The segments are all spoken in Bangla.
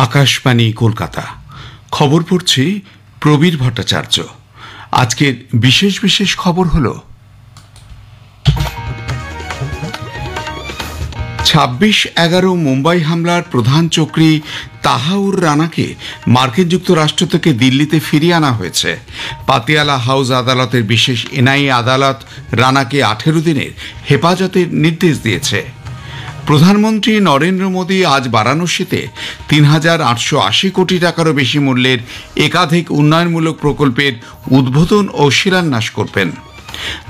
আকাশবাণী কলকাতা। খবর পড়ছি প্রবীর ভট্টাচার্য। আজকের বিশেষ বিশেষ খবর হলো 26/11 মুম্বাই হামলার প্রধান চক্রী তাহাউর রানাকে মার্কিন যুক্তরাষ্ট্র থেকে দিল্লিতে ফিরিয়ে আনা হয়েছে। পাতিয়ালা হাউস আদালতের বিশেষ এনআইএ আদালত রানাকে 18 দিনের হেফাজতের নির্দেশ দিয়েছে। প্রধানমন্ত্রী নরেন্দ্র মোদী আজ বারাণসীতে ৩,৮৮০ কোটি টাকারও বেশি মূল্যের একাধিক উন্নয়নমূলক প্রকল্পের উদ্বোধন ও শিলান্যাস করবেন।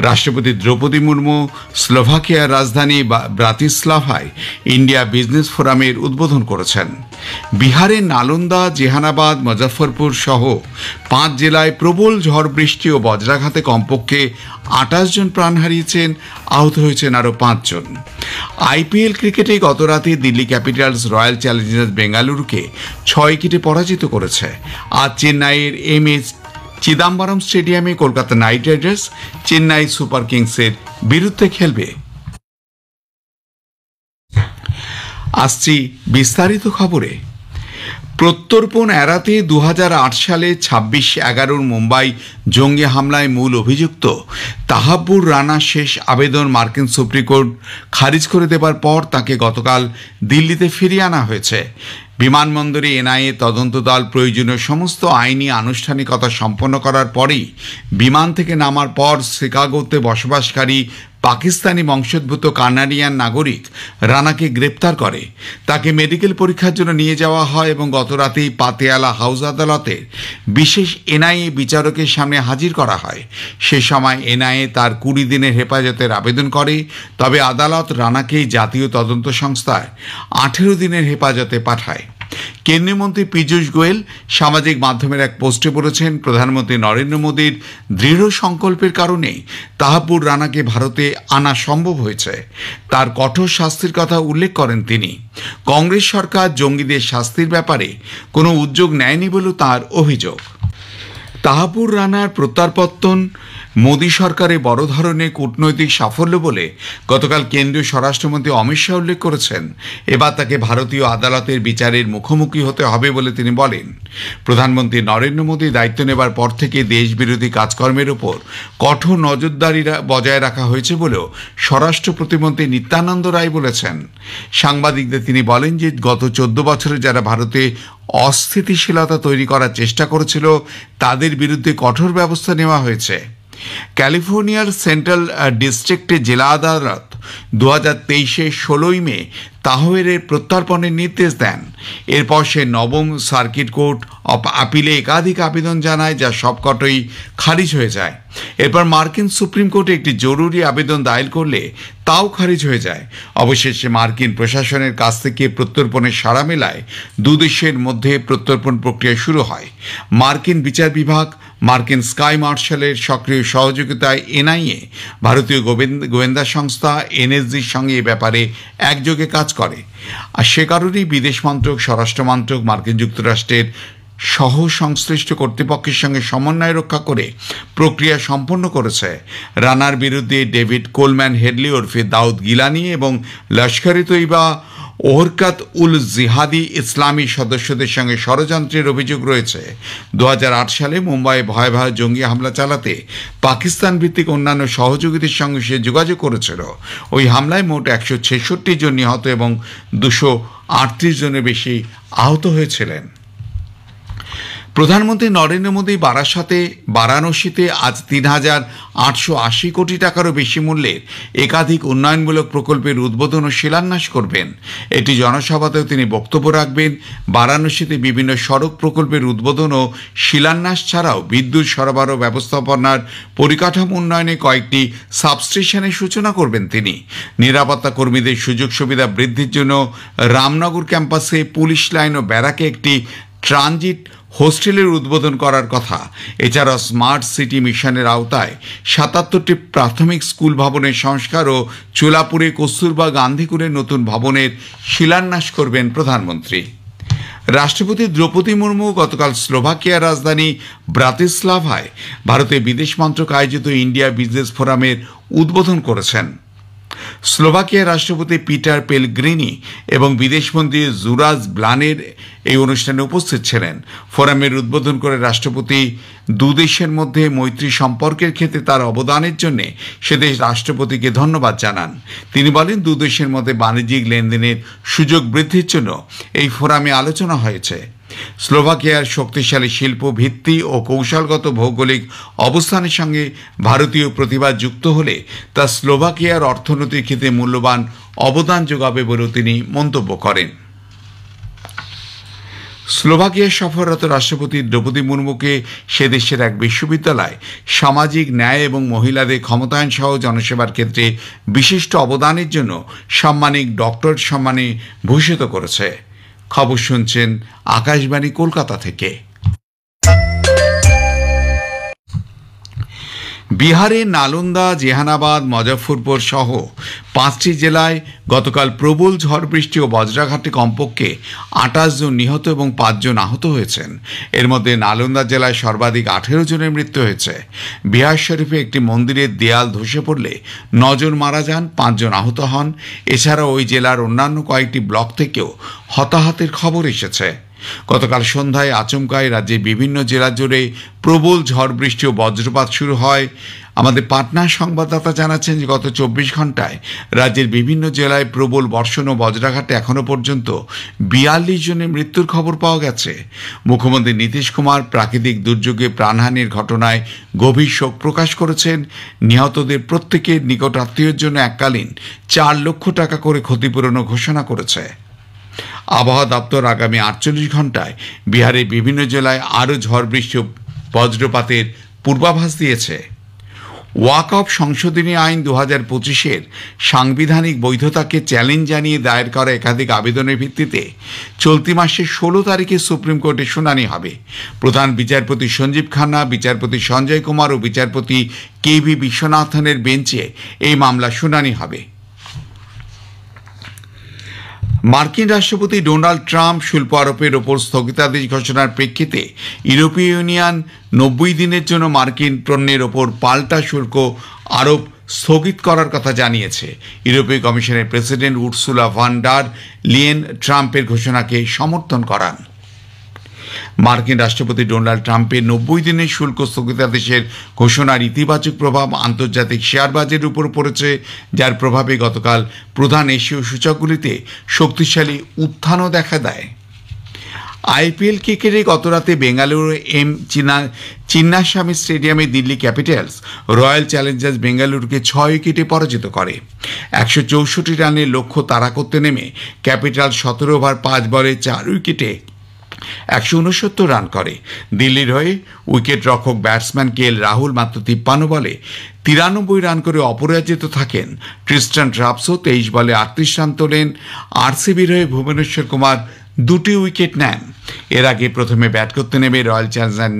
রাষ্ট্রপতি দ্রৌপদী মুর্মু স্লোভাকিয়ার রাজধানী ব্রাতিস্লাভায় ইন্ডিয়া বিজনেস ফোরামের উদ্বোধন করেছেন। বিহারের নালন্দা, জেহানাবাদ, মুজফ্ফরপুর সহ 5 জেলায় প্রবল ঝড় বৃষ্টি ও বজ্রাঘাতে কমপক্ষে 28 জন প্রাণ হারিয়েছেন, আহত হয়েছেন আরও 5 জন। আইপিএল ক্রিকেটে গতরাতে দিল্লি ক্যাপিটালস রয়্যাল চ্যালেঞ্জার্স বেঙ্গালুরুকে 6 উইকেটে পরাজিত করেছে। আজ চেন্নাইয়ের এমএ চিদাম্বরম স্টেডিয়ামে Kolkata Knight Riders Chennai Super কিংসের বিরুদ্ধে খেলবে। আসছি বিস্তারিত খবরে। প্রত্যর্পণ এড়াতে 2008 সালে 26/11 মুম্বাই জঙ্গি হামলায় মূল অভিযুক্ত তাহাব্বুর রানার শেষ আবেদন মার্কিন সুপ্রিম কোর্ট খারিজ করে দেবার পর তাকে গতকাল দিল্লিতে ফিরিয়ে আনা হয়েছে। বিমানবন্দরে এনআইএ তদন্ত দল প্রয়োজনীয় সমস্ত আইনি আনুষ্ঠানিকতা সম্পন্ন করার পরেই বিমান থেকে নামার পর শিকাগোতে বসবাসকারী পাকিস্তানি বংশোদ্ভূত কানাডিয়ান নাগরিক রানাকে গ্রেপ্তার করে। তাকে মেডিকেল পরীক্ষার জন্য নিয়ে যাওয়া হয় এবং গতরাতেই পাতিয়ালা হাউস আদালতের বিশেষ এনআইএ বিচারকের সামনে হাজির করা হয়। সে সময় এনআইএ তার 20 দিনের হেফাজতের আবেদন করে, তবে আদালত রানাকে জাতীয় তদন্ত সংস্থায় 18 দিনের হেফাজতে পাঠায়। কেন্দ্রীয় মন্ত্রী পীযূষ গোয়েল সামাজিক মাধ্যমের এক পোস্টে বলেছেন, প্রধানমন্ত্রী নরেন্দ্র মোদীর দৃঢ় সংকল্পের কারণে তাহাব্বুর রানাকে ভারতে আনা সম্ভব হয়েছে। তার কঠোর শাস্তির কথা উল্লেখ করেন তিনি। কংগ্রেস সরকার জঙ্গিদের শাস্তির ব্যাপারে কোনো উদ্যোগ নেয়নি বলেও তার অভিযোগ। তাহাব্বুর রানার প্রত্যাবর্তন মোদী সরকারের বড় ধরনের কূটনৈতিক সাফল্য বলে গতকাল কেন্দ্রীয় স্বরাষ্ট্রমন্ত্রী অমিত শাহ উল্লেখ করেছেন। এবার তাকে ভারতীয় আদালতের বিচারের মুখোমুখি হতে হবে বলে তিনি বলেন। প্রধানমন্ত্রী নরেন্দ্র মোদী দায়িত্ব নেবার পর থেকে দেশবিরোধী কাজকর্মের উপর কঠোর নজরদারি বজায় রাখা হয়েছে বলেও স্বরাষ্ট্র প্রতিমন্ত্রী নিত্যানন্দ রায় বলেছেন। সাংবাদিকদের তিনি বলেন যে গত 14 বছরে যারা ভারতে অস্থিতিশীলতা তৈরি করার চেষ্টা করেছিল তাদের বিরুদ্ধে কঠোর ব্যবস্থা নেওয়া হয়েছে। ক্যালিফোর্নিয়ার সেন্ট্রাল ডিস্ট্রিক্টের জেলা আদালত 2023 16 মে তাহওয়েরের প্রত্যর্পণের নির্দেশ দেন। এরপর সে 9ম সার্কিট কোর্ট অফ আপিলে একাধিক আবেদন জানায়, যা সবকটাই খারিজ হয়ে যায়। এরপর মার্কিন সুপ্রিম কোর্টে একটি জরুরি আবেদন দায়ের করলে তাও খারিজ হয়ে যায়। অবশেষে মার্কিন প্রশাসনের কাছ থেকে প্রত্যর্পণের সাড়া মেলায় দুদেশের মধ্যে প্রত্যর্পণ প্রক্রিয়া শুরু হয়। মার্কিন বিচার বিভাগ, মার্কিন স্কাই মার্শালের সক্রিয় সহযোগিতায় এনআইএ, ভারতীয় গোয়েন্দা সংস্থা এনএসজির সঙ্গে এ ব্যাপারে একযোগে কাজ করে। আর সে কারণেই বিদেশ মন্ত্রক, স্বরাষ্ট্র মন্ত্রক মার্কিন যুক্তরাষ্ট্রের সহ সংশ্লিষ্ট কর্তৃপক্ষের সঙ্গে সমন্বয় রক্ষা করে প্রক্রিয়া সম্পন্ন করেছে। রানার বিরুদ্ধে ডেভিড কোলম্যান হেডলি ওরফে দাউদ গিলানি এবং লস্কর-ই তৈবা ওহরকাত উল জিহাদি ইসলামী সদস্যদের সঙ্গে ষড়যন্ত্রের অভিযোগ রয়েছে। 2008 সালে মুম্বাইয়ে ভয়াবহ জঙ্গি হামলা চালাতে পাকিস্তান ভিত্তিক অন্যান্য সহযোগীদের সঙ্গে সে যোগাযোগ করেছিল। ওই হামলায় মোট 166 জন নিহত এবং 238 জনের বেশি আহত হয়েছিলেন। প্রধানমন্ত্রী নরেন্দ্র মোদী বারাণসীতে আজ ৩,৮৮০ কোটি টাকারও বেশি মূল্যের একাধিক উন্নয়নমূলক প্রকল্পের উদ্বোধন ও শিলান্যাস করবেন। এটি জনসভাতেও তিনি বক্তব্য রাখবেন। বারাণসীতে বিভিন্ন সড়ক প্রকল্পের উদ্বোধন ও শিলান্যাস ছাড়াও বিদ্যুৎ সরবরাহ ব্যবস্থাপনার পরিকাঠামো উন্নয়নে কয়েকটি সাবস্টেশনের সূচনা করবেন তিনি। নিরাপত্তা কর্মীদের সুযোগ সুবিধা বৃদ্ধির জন্য রামনগর ক্যাম্পাসে পুলিশ লাইন ও ব্যারাকে একটি ট্রানজিট হোস্টেলের উদ্বোধন করার কথা। এছাড়া স্মার্ট সিটি মিশনের আওতায় 77টি প্রাথমিক স্কুল ভবনের সংস্কার ও চোলাপুরে কস্তুরবা গান্ধীকুরের নতুন ভবনের শিলান্যাস করবেন প্রধানমন্ত্রী। রাষ্ট্রপতি দ্রৌপদী মুর্মু গতকাল স্লোভাকিয়ার রাজধানী ব্রাতিস্লাভায় ভারতের বিদেশ মন্ত্রক আয়োজিত ইন্ডিয়া বিজনেস ফোরামের উদ্বোধন করেছেন। স্লোভাকিয়ার রাষ্ট্রপতি পিটার পেলগ্রিনি এবং বিদেশমন্ত্রী জুরাজ ব্লানের এই অনুষ্ঠানে উপস্থিত ছিলেন। ফোরামের উদ্বোধন করে রাষ্ট্রপতি দুদেশের মধ্যে মৈত্রী সম্পর্কের ক্ষেত্রে তার অবদানের জন্য সেদেশ রাষ্ট্রপতিকে ধন্যবাদ জানান। তিনি বলেন, দুদেশের মধ্যে বাণিজ্যিক লেনদেনের সুযোগ বৃদ্ধির জন্য এই ফোরামে আলোচনা হয়েছে। স্লোভাকিয়ার শক্তিশালী শিল্প ভিত্তি ও কৌশলগত ভৌগোলিক অবস্থানের সঙ্গে ভারতীয় প্রতিভা যুক্ত হলে তা স্লোভাকিয়ার অর্থনৈতিক ক্ষেত্রে মূল্যবান অবদান যোগাবে বলেও তিনি মন্তব্য করেন। স্লোভাকিয়ার সফররত রাষ্ট্রপতি দ্রৌপদী মুর্মুকে সে দেশের এক বিশ্ববিদ্যালয় সামাজিক ন্যায় এবং মহিলাদের ক্ষমতায়ন সহ জনসেবার ক্ষেত্রে বিশিষ্ট অবদানের জন্য সাম্মানিক ডক্টরেট সম্মানে ভূষিত করেছে। খবর শুনছেন আকাশবাণী কলকাতা থেকে। বিহারের নালন্দা, জেহানাবাদ, মুজফ্ফরপুর সহ 5টি জেলায় গতকাল প্রবল ঝড় বৃষ্টি ও বজ্রাঘাতে কমপক্ষে 28 জন নিহত এবং 5 জন আহত হয়েছেন। এর মধ্যে নালন্দা জেলায় সর্বাধিক 18 জনের মৃত্যু হয়েছে। বিহার শরীফে একটি মন্দিরের দেয়াল ধসে পড়লে 9 জন মারা যান, 5 জন আহত হন। এছাড়াও ওই জেলার অন্যান্য কয়েকটি ব্লক থেকেও হতাহতের খবর এসেছে। গতকাল সন্ধ্যায় আচমকায় রাজ্যের বিভিন্ন জেলা জুড়ে প্রবল ঝড় বৃষ্টি ও বজ্রপাত শুরু হয়। আমাদের পাটনার সংবাদদাতা জানাচ্ছেন যে গত 24 ঘন্টায় রাজ্যের বিভিন্ন জেলায় প্রবল বর্ষণ ও বজ্রাঘাতে এখনো পর্যন্ত 42 জনের মৃত্যুর খবর পাওয়া গেছে। মুখ্যমন্ত্রী নীতিশ কুমার প্রাকৃতিক দুর্যোগে প্রাণহানির ঘটনায় গভীর শোক প্রকাশ করেছেন। নিহতদের প্রত্যেকের নিকট আত্মীয়ের জন্য এককালীন 4 লক্ষ টাকা করে ক্ষতিপূরণও ঘোষণা করেছে। আবহাওয়া দপ্তর আগামী 48 ঘন্টায় বিহারের বিভিন্ন জেলায় আরও ঝড় বৃষ্টি ও বজ্রপাতের পূর্বাভাস দিয়েছে। ওয়াকফ সংশোধনী আইন 2025-এর সাংবিধানিক বৈধতাকে চ্যালেঞ্জ জানিয়ে দায়ের করা একাধিক আবেদনের ভিত্তিতে চলতি মাসের 16 তারিখে সুপ্রিম কোর্টে শুনানি হবে। প্রধান বিচারপতি সঞ্জীব খান্না, বিচারপতি সঞ্জয় কুমার ও বিচারপতি কেভি বিশ্বনাথনের বেঞ্চে এই মামলা শুনানি হবে। মার্কিন রাষ্ট্রপতি ডোনাল্ড ট্রাম্প শুল্ক আরোপের ওপর স্থগিতাদেশ ঘোষণার প্রেক্ষিতে ইউরোপীয় ইউনিয়ন 90 দিনের জন্য মার্কিন পণ্যের ওপর পাল্টা শুল্ক আরোপ স্থগিত করার কথা জানিয়েছে। ইউরোপীয় কমিশনের president Ursula von der Leyen ট্রাম্পের ঘোষণাকে সমর্থন করান। মার্কিন রাষ্ট্রপতি ডোনাল্ড ট্রাম্পের 90 দিনের শুল্ক স্থগিতাদেশের ঘোষণার ইতিবাচক প্রভাব আন্তর্জাতিক শেয়ার বাজারের উপর পড়েছে, যার প্রভাবে গতকাল প্রধান এশীয় সূচকগুলিতে শক্তিশালী উত্থানও দেখা দেয়। আইপিএল ক্রিকেটে গতরাতে বেঙ্গালুরু চিন্নাস্বামী স্টেডিয়ামে দিল্লি ক্যাপিটালস রয়্যাল চ্যালেঞ্জার্স বেঙ্গালুরুকে 6 উইকেটে পরাজিত করে। 164 রানের লক্ষ্য তাড়া করতে নেমে ক্যাপিটাল 17 ওভার 5 বলে 4 উইকেটে 169 রান করে। দিল্লির হয়ে উইকেট রক্ষক ব্যাটসম্যান কেএল রাহুল মাত্র 53 বলে 93 রান করে অপরাজিত থাকেন। ট্রিস্টান ট্রাপসো 23 বলে 38 রান তোলেন। আরসিবির হয়ে ভুবনেশ্বর কুমার 2টি উইকেট নেন। এর আগে প্রথমে ব্যাট করতে নেমে রয়্যাল চ্যালেঞ্জার্স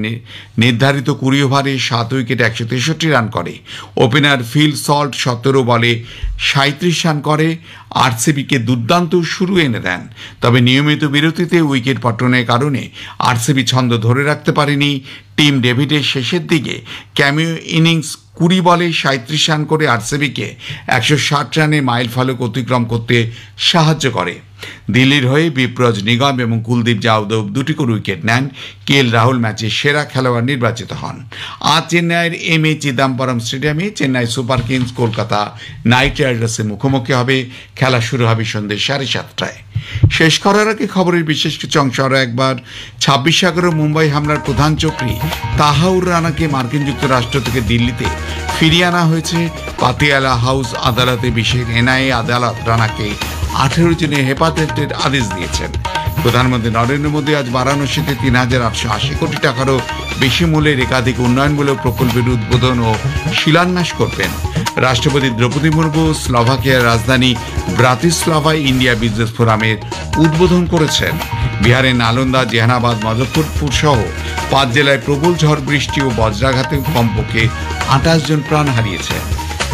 নির্ধারিত 20 ওভারে 7 উইকেটে 163 রান করে। ওপেনার ফিল সল্ট 17 বলে 37 রান করে আরসিবিকে দুর্দান্ত শুরু এনে দেন। তবে নিয়মিত বিরতিতে উইকেট পতনের কারণে আরসিবি ছন্দ ধরে রাখতে পারেনি। টিম ডেভিডের শেষের দিকে ক্যামিও ইনিংস 20 বলে 37 রান করে আরসিবিকে 160 রানে মাইল ফলক অতিক্রম করতে সাহায্য করে। দিল্লির হয়ে বিপ্রজ নিগম এবং কুলদীপ যাদব 2টি করে উইকেট নেন। কেএল রাহুল ম্যাচের সেরা খেলোয়াড় নির্বাচিত হন। আজ চেন্নাইয়ের এমএ চিদাম্বরম স্টেডিয়ামে Chennai Super Kings Kolkata Knight রাইডার্সের মুখোমুখি হবে। খেলা শুরু হবে সন্ধ্যে 7:30টায়। শেষ করার আগে খবরের বিশেষ কিছু অংশ আরও একবার। 26 মুম্বাই হামলার প্রধান চক্রী তাহাউর রানাকে মার্কিন যুক্তরাষ্ট্র থেকে দিল্লিতে ফিরিয়ে আনা হয়েছে। পাতিয়ালা হাউস আদালতে বিশেষ এনআইএ আদালত রানাকে 18 জনের হেফাজতের আদেশ দিয়েছেন। প্রধানমন্ত্রী নরেন্দ্র মোদী আজ বারাণসীতে 3,880 কোটি টাকারও বেশি মূল্যের একাধিক উন্নয়নমূলক প্রকল্পের উদ্বোধন ও শিলান্যাস করবেন। রাষ্ট্রপতি দ্রৌপদী মুর্মু স্লোভাকিয়ার রাজধানী ব্রাতিস্লাভায় ইন্ডিয়া বিজনেস ফোরামের উদ্বোধন করেছেন। বিহারের নালন্দা, জেহানাবাদ, মুজফ্ফরপুর সহ 5 জেলায় প্রবল ঝড় বৃষ্টি ও বজ্রাঘাতে কমপক্ষে 28 জন প্রাণ হারিয়েছেন।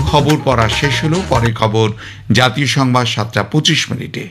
খবর পড়া শেষ হলো। পরে খবর জাতীয় সংবাদ 7টা 25 মিনিটে।